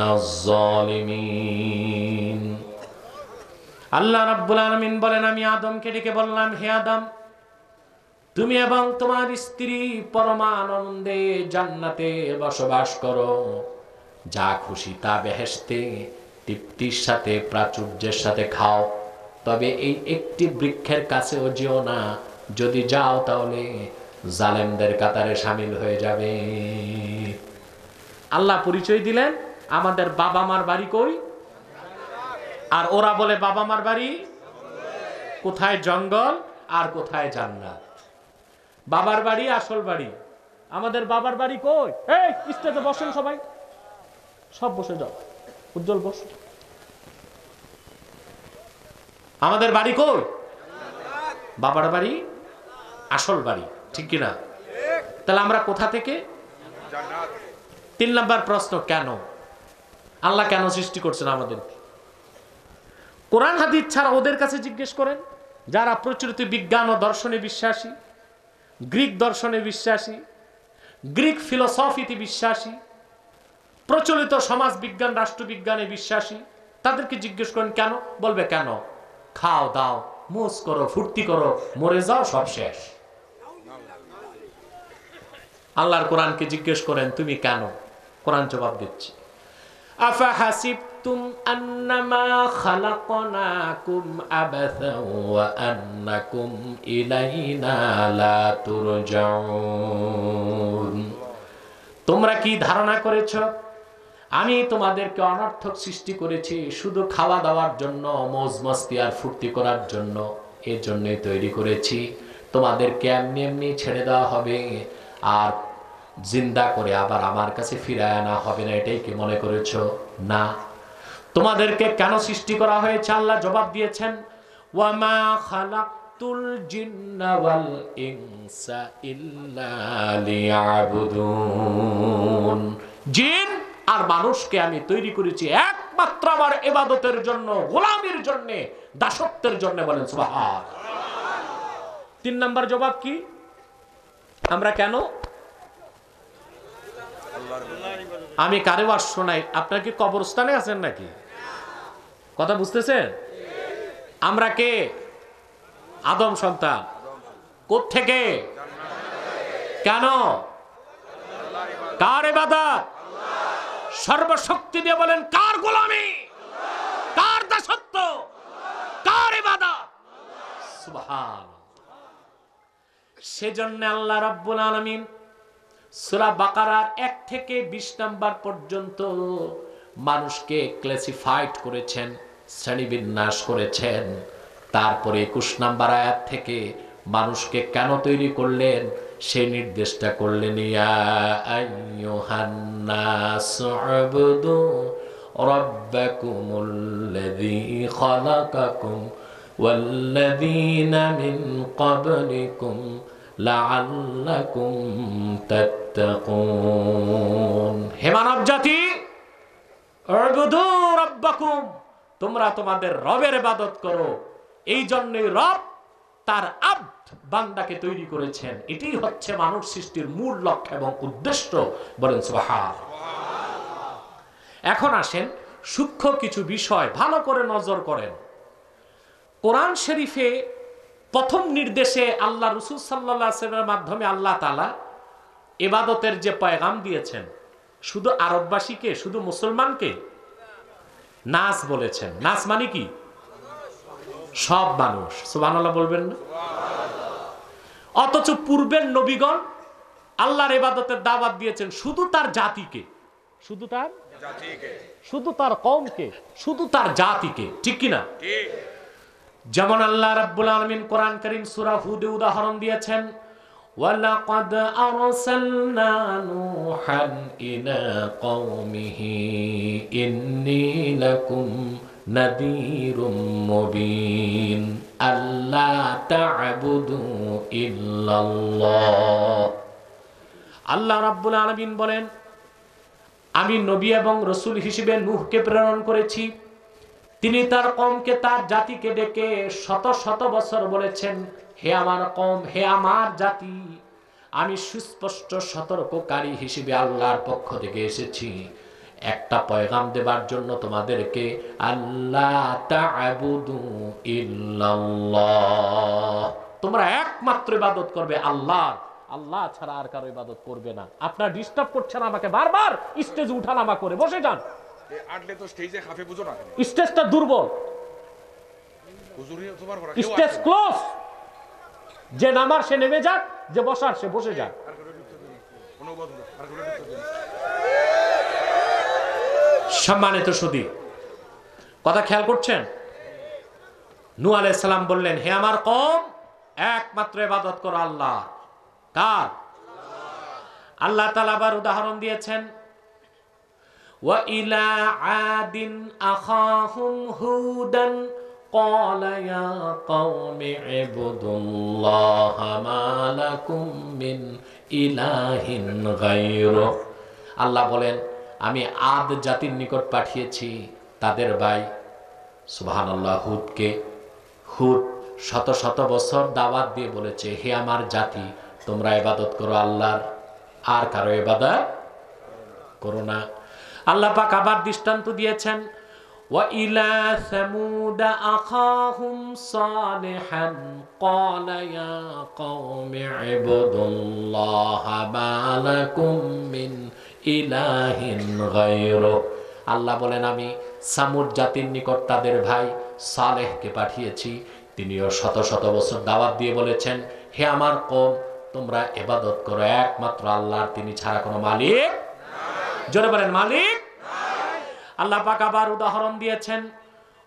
الظَّالِمِينَ। আল্লাহ রাব্বুল আলামিন বলেন আমি আদমকে ডেকে বললাম হে আদম, তুমি এবং তোমার স্ত্রী পরমানন্দে জান্নাতে বসবাস করো, যা খুশি তা বেহেশতে তৃপ্তির সাথে প্রাচুর্যের সাথে খাও, তবে এই একটি বৃক্ষের কাছেও যেও না, যদি যাও তাহলে জালেমদের কাতারে শামিল হয়ে যাবে। আল্লাহ পরিচয় দিলেন আমাদের বাবা মার বাড়ি কই, আর ওরা বলে বাবা মার বাড়ি কোথায়? জঙ্গল আর কোথায় জান্নাত। বাবার বাড়ি আসল বাড়ি, আমাদের বাবার বাড়ি কই? এই স্টেজে বসেন সবাই, সব বসে যাও, উজ্জ্বল বস। আমাদের বাড়ি কই? বাবার বাড়ি আসল বাড়ি, ঠিক কিনা? তাহলে আমরা কোথা থেকে? 3 নম্বর প্রশ্ন, কেন? আল্লাহ কেন সৃষ্টি করছেন আমাদেরকে? কোরআন হাদিস ছাড়া ওদের কাছে জিজ্ঞেস করেন, যারা প্রচলিত বিজ্ঞান ও দর্শনে বিশ্বাসী, গ্রিক দর্শনে বিশ্বাসী, গ্রিক ফিলোসফিতে বিশ্বাসী, প্রচলিত সমাজ বিজ্ঞান রাষ্ট্রবিজ্ঞানে বিশ্বাসী, তাদেরকে জিজ্ঞেস করেন কেন? বলবে কেন? খাও দাও মোজ করো ফুর্তি করো মরে যাও সব শেষ। আল্লাহর কোরআনকে জিজ্ঞেস করেন তুমি কেন? কোরআন জবাব দিচ্ছে আফাহাসিবতুম আন্নামা খালাকনাকুম আবাসা ওয়া আন্নাকুম ইলাইনা লা তুরজাউন। তোমরা কি ধারণা করেছো আমি তোমাদেরকে অনর্থক সৃষ্টি করেছি শুধু খাওয়া দাওয়ার জন্য, মौज মস্তি আর ফুর্তি করার জন্য? এর জন্যই তৈরি করেছি, তোমাদেরকে এমনি এমনি ছেড়ে দেওয়া হবে আর জিন্দা করে আবার আমার কাছে ফিরায় আনা হবে না, এটাই কি মনে করেছো? না। তোমাদেরকে কেন সৃষ্টি করা হয়েছে? আল্লাহ জবাব দিয়েছেন, ওয়ামা খালাকতুল জিন্না ওয়াল ইনসা ইল্লা লিয়াবুদুন। জিন আর মানুষকে আমি তৈরি করেছি একমাত্র আমার ইবাদতের জন্য, গোলামির জন্য, দাসত্বের জন্য। বলেন সুবহান। 3 নাম্বার জবাব কি? আমরা কেন? আমি কারে ওয়াজ শোনাই? আপনারা কি কবরস্থানে আছেন নাকি? কথা বুঝতেছেন? আমরা কে? আদম সন্তান। কোত্থেকে? কেন? কার ইবাদত? সর্বশক্তি দিয়ে বলেন, কার গোলামি, কার দাসত্ব, কার ইবাদত? সুবহান। সেজন্য আল্লাহ রাব্বুল আলামিন সূরা বাকারার 1 থেকে 20 নাম্বার পর্যন্ত মানুষকে ক্লাসিফাইড করেছেন, শ্রেণীবিন্যাস করেছেন। তারপরে 21 নাম্বার আয়াত থেকে মানুষকে কেন তৈরি করলেন সেই নির্দেশটা করলেন, ইয়া আইয়ুহান নাসু উবুদু রাব্বাকুমুল্লাযী খালাকাকুম ওয়াল্লাযীনা মিন ক্বাবলিকুম লাআল্লাকুম তাত্তাকুন। হে মানব জাতি, উবুদু রাব্বাকুম, তোমরা তোমাদের রবের ইবাদত করো। এই জন্যই রব তার আব্দ বান্দাকে তৈরি করেছেন। এটাই হচ্ছে মানব সৃষ্টির মূল লক্ষ্য এবং উদ্দেশ্য। বলেন সুবহান। এখন আসেন সূক্ষ্ম কিছু বিষয় ভালো করে নজর করেন। কোরআন শরীফে প্রথম নির্দেশে আল্লাহ রাসূল সাল্লাল্লাহু আলাইহি ওয়াসাল্লামের মাধ্যমে আল্লাহ তাআলা ইবাদতের যে পয়গাম দিয়েছেন, শুধু আরববাসীকে, শুধু মুসলমানকে? নাস বলেছেন। নাস মানে কি? সব মানুষ। সুবহানাল্লাহ বলবেন না? অথচ পূর্বের নবীগণ আল্লাহর ইবাদতের দাওয়াত দিয়েছেন শুধু তার জাতিকে, শুধু তার জাতিকে, শুধু তার কওমকে, শুধু তার জাতিকে। ঠিক কি না? ঠিক। যেমন আল্লাহ রাব্বুল আলামিন কোরআন কারীম সূরা হুদে উদাহরণ দিয়েছেন, ওয়ালাকাদ আরসালনা নূহান ইলা কওমিহি ইন্নী লাকুম নাযীরুম মুবিন আল্লা তা'বুদু ইল্লাল্লাহ। আল্লাহ রাব্বুল আলামিন বলেন, আমি নবী এবং রাসূল হিসেবে নূহকে প্রেরণ করেছি। তিনি তার কওমকে, তার জাতিকে ডেকে শত শত বছর বলেছেন, হে আমার কওম, হে আমার জাতি, আমি সুস্পষ্ট সতর্ককারী হিসেবে আল্লাহর পক্ষ থেকে এসেছি একটা পয়গাম দেবার জন্য তোমাদেরকে, আল্লাহ তা'বুদু ইল্লাল্লাহ, তোমরা একমাত্র ইবাদত করবে আল্লাহ, আল্লাহ ছাড়া আর কারো ইবাদত করবে না। আপনারা ডিস্টার্ব করছেন আমাকে, বারবার স্টেজে উঠানামা করে, বসে যান। আটলে তো স্টেজে খাফে বুঝো না, স্টেজটা দুর্বল, স্টেজ ক্লোজ। যে নামার সে নেমে যাক, যে বসার সে বসে যাক। সম্মানিত সুধী, কথা খেয়াল করছেন? নূহ আলাইহিস সালাম বললেন, হে আমার কওম, একমাত্র ইবাদত করো আল্লাহ। কার? আল্লাহ তাআলা আবার উদাহরণ দিয়েছেন, ওয়া ইলা আদিন আখাহুম হুদান ক্বালা ইয়া কওমি ইবুদুল্লাহা মা লাকুম মিন ইলাহিন গায়রুহ। আল্লাহ বলেন, আমি আদ জাতির নিকট পাঠিয়েছি তাদের ভাই সুবহানাল্লাহ হুদকে। হুদ শত শত বছর দাওয়াত দিয়ে বলেছে, হে আমার জাতি, তোমরা ইবাদত করো আল্লাহর, আর কারো ইবাদত করো না। আল্লাহ পাক আবার দৃষ্টান্ত দিয়েছেন, ওয়া ইলা সামুদ আখাহুম সালিহান ক্বালা ইয়া কওমি ইবুদুল্লাহা মা লাকুম মিন ইলাহিন গায়রুহ। আল্লাহ বলেন, আমি সামুদ জাতির নিকট তাদের ভাই সালেহকে পাঠিয়েছি। তিনিও শত শত বছর দাওয়াত দিয়ে বলেছেন, হে আমার কওম, তোমরা ইবাদত করো একমাত্র আল্লাহর, তিনি ছাড়া কোনো মালিক নাই। জোরে বলেন, মালিক নাই। আল্লাহ পাক আবার উদাহরণ দিয়েছেন,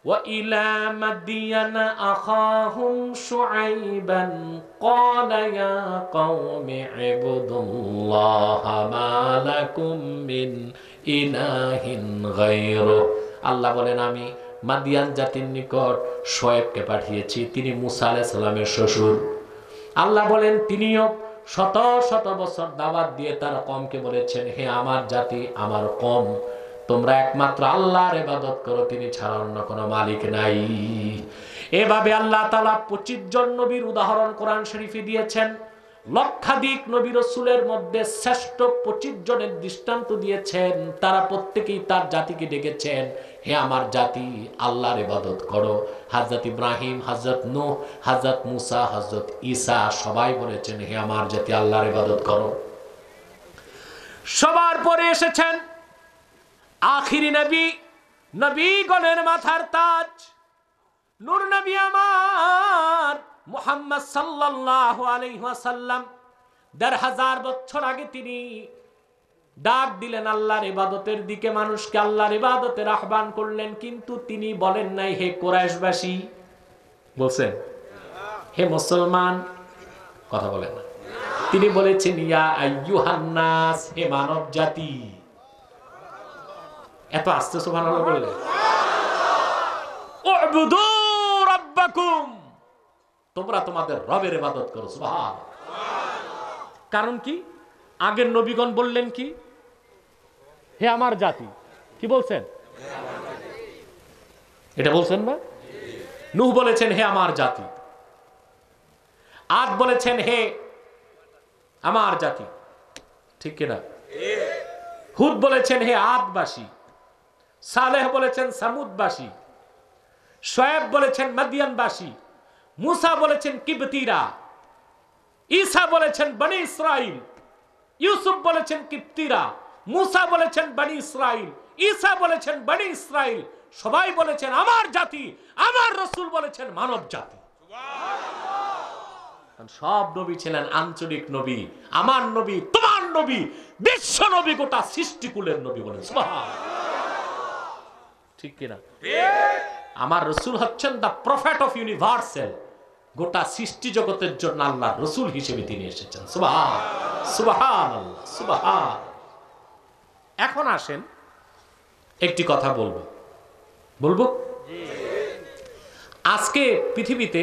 وإلى مدين أخاهم شعيبا قال يا قوم اعبدوا الله ما لكم من إله غيره আল্লাহ বলেন আমি মাদিয়ান জাতির নিকট শোয়েবকে পাঠিয়েছি, তিনি মুসা আলাইহিস সালামের শ্বশুর। আল্লাহ বলেন তিনিও শত শত বছর দাওয়াত দিয়ে তার কওমকে বলেছেন, হে আমার জাতি, আমার কওম, তোমরা একমাত্র আল্লাহর ইবাদত করো, তিনি ছাড়া অন্য কোনো মালিক নাই। এভাবে আল্লাহ তাআলা 25 জন নবীর উদাহরণ কোরআন শরীফে দিয়েছেন। লক্ষাধিক নবী রাসূলের মধ্যে শ্রেষ্ঠ 25 জনের দৃষ্টান্ত দিয়েছেন। তারা প্রত্যেকেই তার জাতিকে ডেকেছেন, হে আমার জাতি, আল্লাহর ইবাদত করো। হযরত ইব্রাহিম, হযরত নূহ, হযরত মুসা, হযরত ঈসা সবাই বলেছেন, হে আমার জাতি, আল্লাহর ইবাদত করো। সবার পরে এসেছেন আখিরি নবী, নবীগণের মাথার তাজ, নূর নবী আমার মুহাম্মদ সাল্লাল্লাহু আলাইহি ওয়াসাল্লাম। ১৫০০ বছর আগে তিনি ডাক দিলেন আল্লাহর ইবাদতের দিকে, মানুষকে আল্লাহর ইবাদতের আহ্বান করলেন। কিন্তু তিনি বলেন নাই, হে কুরাইশবাসী, বলছেন হে মুসলমান, কথা বলেন না। তিনি বলেছেন, ইয়া আইয়ুহান নাস, হে মানব জাতি। এত আস্তে সুবহানাল্লাহ বললেন। উবুদু রাব্বাকুম, তোমরা তোমাদের রবের ইবাদত করো। সুবহান। কারণ কি? আগের নবীগণ বললেন কি? হে আমার জাতি। কি বলছেন? এটা বলছেন না? নূহ বলেছেন, হে আমার জাতি। আদ বলেছেন, হে আমার জাতি। ঠিক কিনা? হুদ বলেছেন, হে আদবাসী। সালেহ বলেছেন, সামুদবাসী। শোয়েব বলেছেন, মাদিয়ানবাসী। মুসা বলেছেন, কিবতীরা। ঈসা বলেছেন, বনি ইসরাইল। ইউসুফ বলেছেন, কিবতীরা। মুসা বলেছেন, বনি ইসরাইল। ঈসা বলেছেন, বনি ইসরাইল। সবাই বলেছেন আমার জাতি। আমার রাসূল বলেছেন মানব জাতি। সব নবী ছিলেন আঞ্চলিক নবী। আমার নবী, তোমার নবী, বিশ্ব নবী, গোটা সৃষ্টিকুলের নবী বলেন সুবহান। ঠিক কিনা? আমার রাসূল হচ্ছেন দা প্রফেট অফ ইউনিভার্সাল। গোটা সৃষ্টি জগতের জন্য আল্লাহর রাসূল হিসেবে তিনি এসেছেন। সুবহান, সুবহানাল্লাহ, সুবহান। এখন আসেন একটি কথা বলবো। আজকে পৃথিবীতে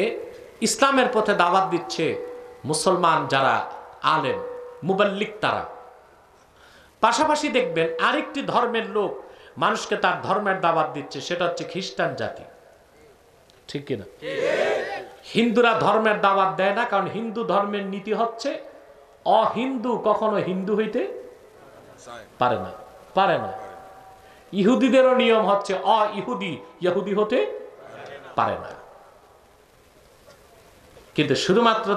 ইসলামের পথে দাওয়াত দিচ্ছে মুসলমান যারা আলেম, মুবাল্লিগ, তারা। পাশাপাশি দেখবেন আরেকটি ধর্মের লোক মানুষকে তার ধর্মের দাওয়াত দিচ্ছে, সেটা হচ্ছে খ্রিস্টান জাতি। ঠিক কিনা? হিন্দুরা ধর্মের দাওয়াত দেয় না, কারণ হিন্দু ধর্মের নীতি হচ্ছে অহিন্দু কখনো হিন্দু হইতে পারে না। ইহুদিদেরও নিয়ম হচ্ছে ইহুদি হতে পারে না। কিন্তু শুধুমাত্র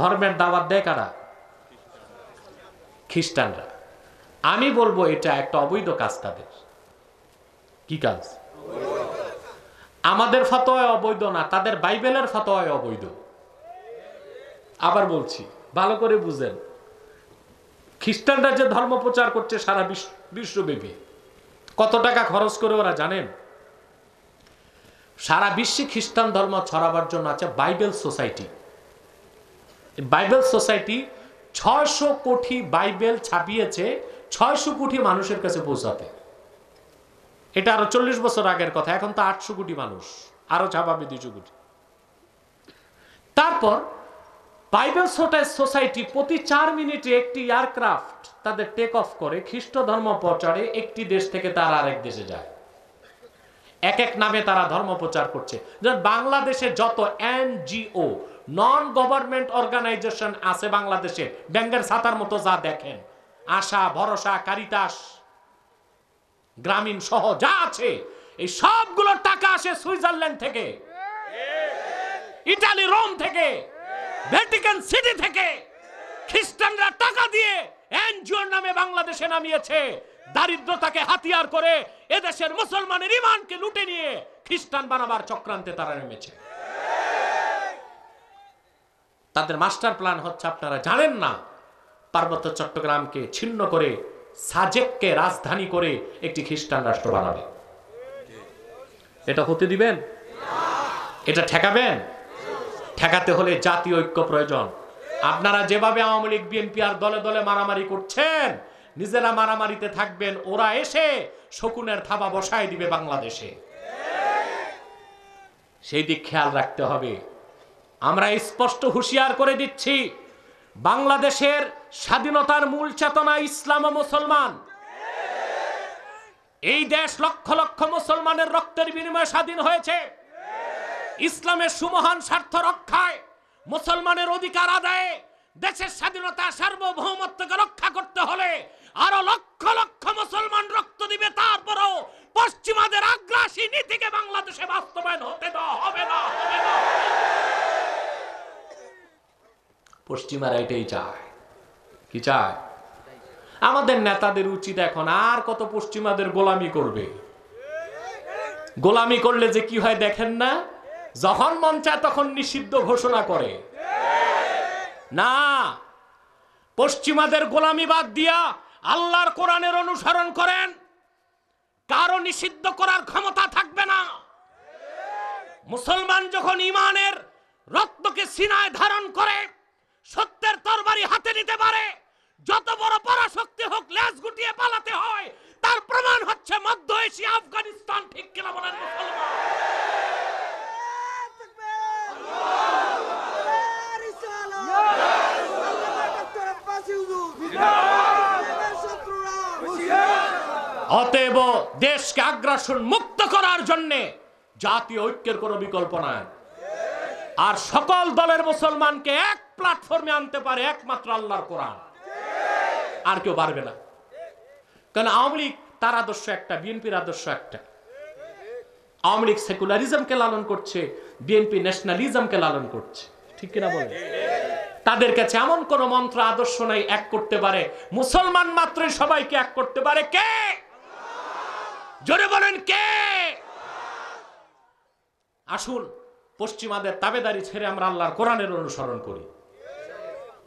ধর্মের দাওয়াত দেয় কারা? খ্রিস্টানরা। আমি বলবো এটা একটা অবৈধ কাজ তাদের। কি কাজ? আমাদের ফতোয়ায় অবৈধ না, তাদের বাইবেলের ফতোয়ায় অবৈধ। আবার বলছি, ভালো করে বুঝেন। খ্রিস্টানরা যে ধর্ম প্রচার করছে সারা বিশ্বব্যাপী, কত টাকা খরচ করে ওরা জানেন? সারা বিশ্বে খ্রিস্টান ধর্ম ছড়াবার জন্য আছে বাইবেল সোসাইটি। বাইবেল সোসাইটি 600 কোটি বাইবেল ছাপিয়েছে 600 কোটি মানুষের কাছে পৌঁছাতে। এটা আরো 40 বছর আগের কথা, এখন তো 800 কোটি মানুষ, আরো ছাপাবে 200 কোটি। তারপর বাইবেল সোসাইটি প্রতি 4 মিনিটে একটি এয়ারক্রাফট তাদের টেক অফ করে খ্রিস্ট ধর্ম প্রচারে একটি দেশ থেকে তারা আরেক দেশে যায়। এক এক নামে তারা ধর্ম প্রচার করছে। যেমন বাংলাদেশে যত এনজিও, নন গভর্নমেন্ট অর্গানাইজেশন আছে বাংলাদেশে, ব্যাংকের ছাতার মতো যা দেখেন, আশা, ভরসা, কারিতাস, গ্রামীণ সহ যা আছে, এই সবগুলোর টাকা আসে সুইজারল্যান্ড থেকে, ইটালি, রোম থেকে, ভ্যাটিকান সিটি থেকে। খ্রিস্টানরা টাকা দিয়ে এনজিওর নামে বাংলাদেশে নামিয়েছে। দারিদ্রতাকে হাতিয়ার করে এদেশের মুসলমানের ঈমানকে লুটে নিয়ে খ্রিস্টান বানাবার চক্রান্তে তারা নেমেছে। তাদের মাস্টার প্ল্যান হচ্ছে, আপনারা জানেন না, পার্বত্য চট্টগ্রামকে ছিন্ন করে সাজেককে রাজধানী করে একটি খ্রিস্টান রাষ্ট্র বানাবে। এটা হতে দিবেন? এটা ঠেকাবেন? ঠেকাতে হলে জাতীয় ঐক্য প্রয়োজন। আপনারা যেভাবে আওয়ামী লীগ বিএনপি আর দলে দলে মারামারি করছেন, নিজেরা মারামারিতে থাকবেন, ওরা এসে শকুনের থাবা বসায় দিবে বাংলাদেশে। সেই দিক খেয়াল রাখতে হবে। আমরা স্পষ্ট হুঁশিয়ার করে দিচ্ছি, বাংলাদেশের স্বাধীনতার মূল চেতনা ইসলাম ও মুসলমান। এই দেশ লক্ষ লক্ষ মুসলমানের রক্তের বিনিময়ে স্বাধীন হয়েছে। ইসলামের সুমহান স্বার্থ রক্ষায়, মুসলমানের অধিকার আদায়ে, দেশের স্বাধীনতা সার্বভৌমত্বকে রক্ষা করতে হলে আরো লক্ষ লক্ষ মুসলমান রক্ত দিবে। তারপরও পশ্চিমাদের আগ্রাসী নীতিকে বাংলাদেশে বাস্তবায়ন হতে দেওয়া হবে না। পশ্চিমারা এটাই চায়। কি চায়? আমাদের নেতাদের উচিত এখন আর কত পশ্চিমাদের গোলামি করবে। গোলামি করলে যে কি হয় দেখেন না, যখন মন চায় তখন নিষিদ্ধ ঘোষণা করে। না, পশ্চিমাদের গোলামি বাদ দিয়া আল্লাহর কোরআনের অনুসরণ করেন, কারো নিষিদ্ধ করার ক্ষমতা থাকবে না। মুসলমান যখন ঈমানের রত্নকে সিনায় ধারণ করে, সত্যের তরবারি হাতে নিতে পারে, যত বড় পরাশক্তি হোক লেজ গুটিয়ে পালাতে হয়। তার প্রমাণ হচ্ছে মধ্য এশিয়া, আফগানিস্তান। ঠিক কিনা বলেন মুসলমান? অতএব দেশকে আগ্রাসন মুক্ত করার জন্য জাতীয় ঐক্যের কোনো বিকল্প নাই। আর সকল দলের মুসলমানকে এক প্ল্যাটফর্মে আনতে পারে একমাত্র আল্লাহর কোরআন, আর কেউ পারবে না। কারণ আওয়ামী লীগ তার আদর্শ একটা, বিএনপির আদর্শ একটা। আওয়ামী লীগ সেকুলারিজমকে লালন করছে, বিএনপি ন্যাশনালিজমকে লালন করছে। ঠিক কিনা বলে? তাদের কাছে এমন কোন মন্ত্র আদর্শ নাই এক করতে পারে। মুসলমান মাত্রই সবাইকে এক করতে পারে। কে? জোরে বলেন কে? আসুন পশ্চিমাদের তাবেদারি ছেড়ে আমরা আল্লাহর কোরআনের অনুসরণ করি।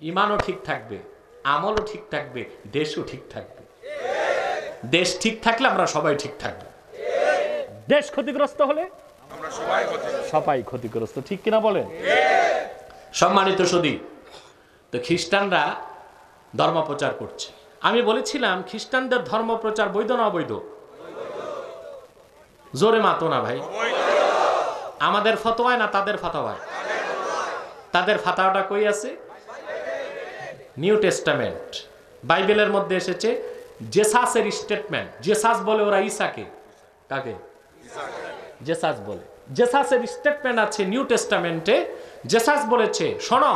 ঈমানও ঠিক থাকবে, আমলও ঠিক থাকবে, দেশও ঠিক থাকবে। দেশ ঠিক থাকলে আমরা সবাই ঠিক থাকবো। দেশ ক্ষতিগ্রস্ত হলে আমরা সবাই ক্ষতিগ্রস্ত। ঠিক কিনা বলেন? সম্মানিত সুধী, তো খ্রিস্টানরা ধর্ম প্রচার করছে। আমি বলেছিলাম খ্রিস্টানদের ধর্ম প্রচার বৈধ না অবৈধ? জোরে মাতো না ভাই। আমাদের ফতোয়ায় না তাদের ফতোয়ায়? তাদের ফাতাওয়াটা কই আছে? নিউ টেস্টামেন্ট, বাইবেলের মধ্যে এসেছে জেসাসের স্টেটমেন্ট। জেসাস বলে ওরা ঈসাকে। কাকে? জেসাস বলে। জেসাসের স্টেটমেন্ট আছে নিউ টেস্টামেন্টে। জেসাস বলেছে, শোনো,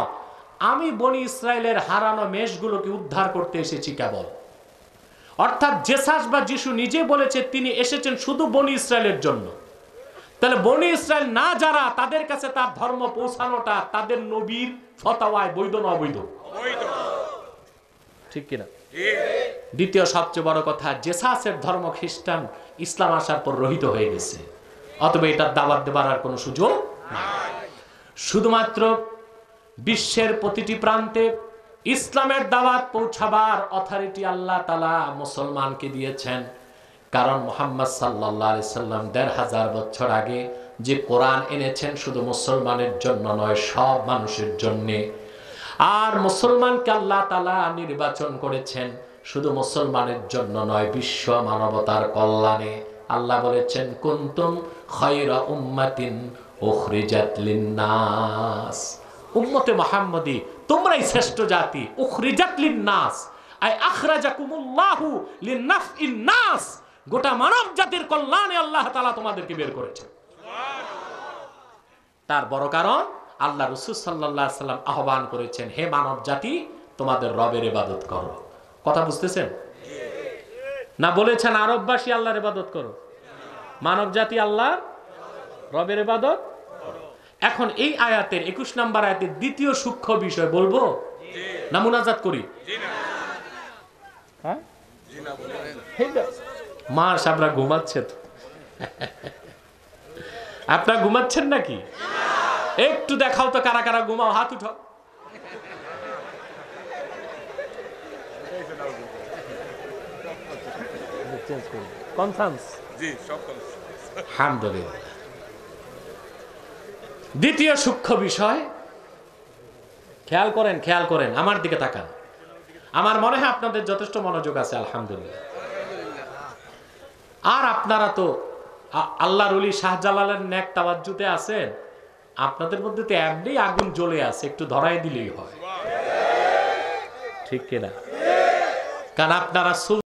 আমি বনি ইসরায়েলের হারানো মেষগুলোকে উদ্ধার করতে এসেছি কেবল। অর্থাৎ জেসাস বা যিশু নিজে বলেছে তিনি এসেছেন শুধু বনি ইসরায়েলের জন্য। তাহলে বনি ইসরায়েল না যারা, তাদের কাছে তার ধর্ম পৌঁছানোটা তাদের নবীর ফতোয়ায় বৈধ না অবৈধ? ঠিক কিনা? দ্বিতীয় সবচেয়ে বড় কথা, জেসাসের ধর্ম খ্রিস্টান ইসলাম আসার পর রহিত হয়ে গেছে। অতএব এটার দাওয়াত দেবার আর কোনো সুযোগ নাই। শুধুমাত্র বিশ্বের প্রতিটি প্রান্তে ইসলামের দাওয়াত পৌঁছাবার অথরিটি আল্লাহ তাআলা মুসলমানকে দিয়েছেন। কারণ মুহাম্মদ সাল্লাল্লাহু আলাইহি সাল্লাম ১৫০০ বছর আগে যে কোরআন এনেছেন শুধু মুসলমানের জন্য নয়, সব মানুষের জন্য। আর মুসলমানকে আল্লাহ তাআলা নির্বাচন করেছেন শুধু মুসলমানের জন্য নয়, বিশ্ব মানবতার কল্যাণে। আল্লাহ বলেছেন, কুনতুম খায়রা উম্মাতিন উখরিজাত লিন-নাস। উম্মতে মুহাম্মদী তোমরাই শ্রেষ্ঠ জাতি। উখরিজাত লিন-নাস আই আখরাজাকুমুল্লাহু লিন-নাফইন নাস। গোটা মানব জাতির কল্যাণে আল্লাহ তাআলা তোমাদেরকে বের করেছেন। তার বড় কারণ আল্লাহ রাসূল সাল্লাল্লাহু আলাইহি সাল্লাম আহ্বান করেছেন, হে মানব জাতি, তোমাদের রবের ইবাদত করো। কথা বুঝতেছেন না? বলেছেন আরববাসী আল্লাহর ইবাদত করো, মানব জাতি আল্লাহ রবের ইবাদত। এখন এই আয়াতের 21 নম্বর আয়াতের দ্বিতীয় সূক্ষ্ম বিষয় বলবো না মুনাজাত করি? হ্যাঁ, মা সাবরা ঘুমাচ্ছে তো। আপনারা ঘুমাচ্ছেন নাকি? একটু দেখাও তো কারা কারা ঘুমাও, হাত উঠাও। কনফারেন্স। জি, সব আলহামদুলিল্লাহ। দ্বিতীয় সূক্ষ্ম বিষয়, খেয়াল করেন, আমার দিকে তাকান। আমার মনে হয় আপনাদের যথেষ্ট মনোযোগ আছে, আলহামদুলিল্লাহ। আর আপনারা তো আল্লাহর ওলি শাহজালালের নেক তাওয়াজ্জুতে আছেন, আপনাদের মধ্যে তো এমনি আগুন জ্বলে আছে, একটু ধরাই দিলেই হয়, ঠিক কিনা? কারণ আপনারা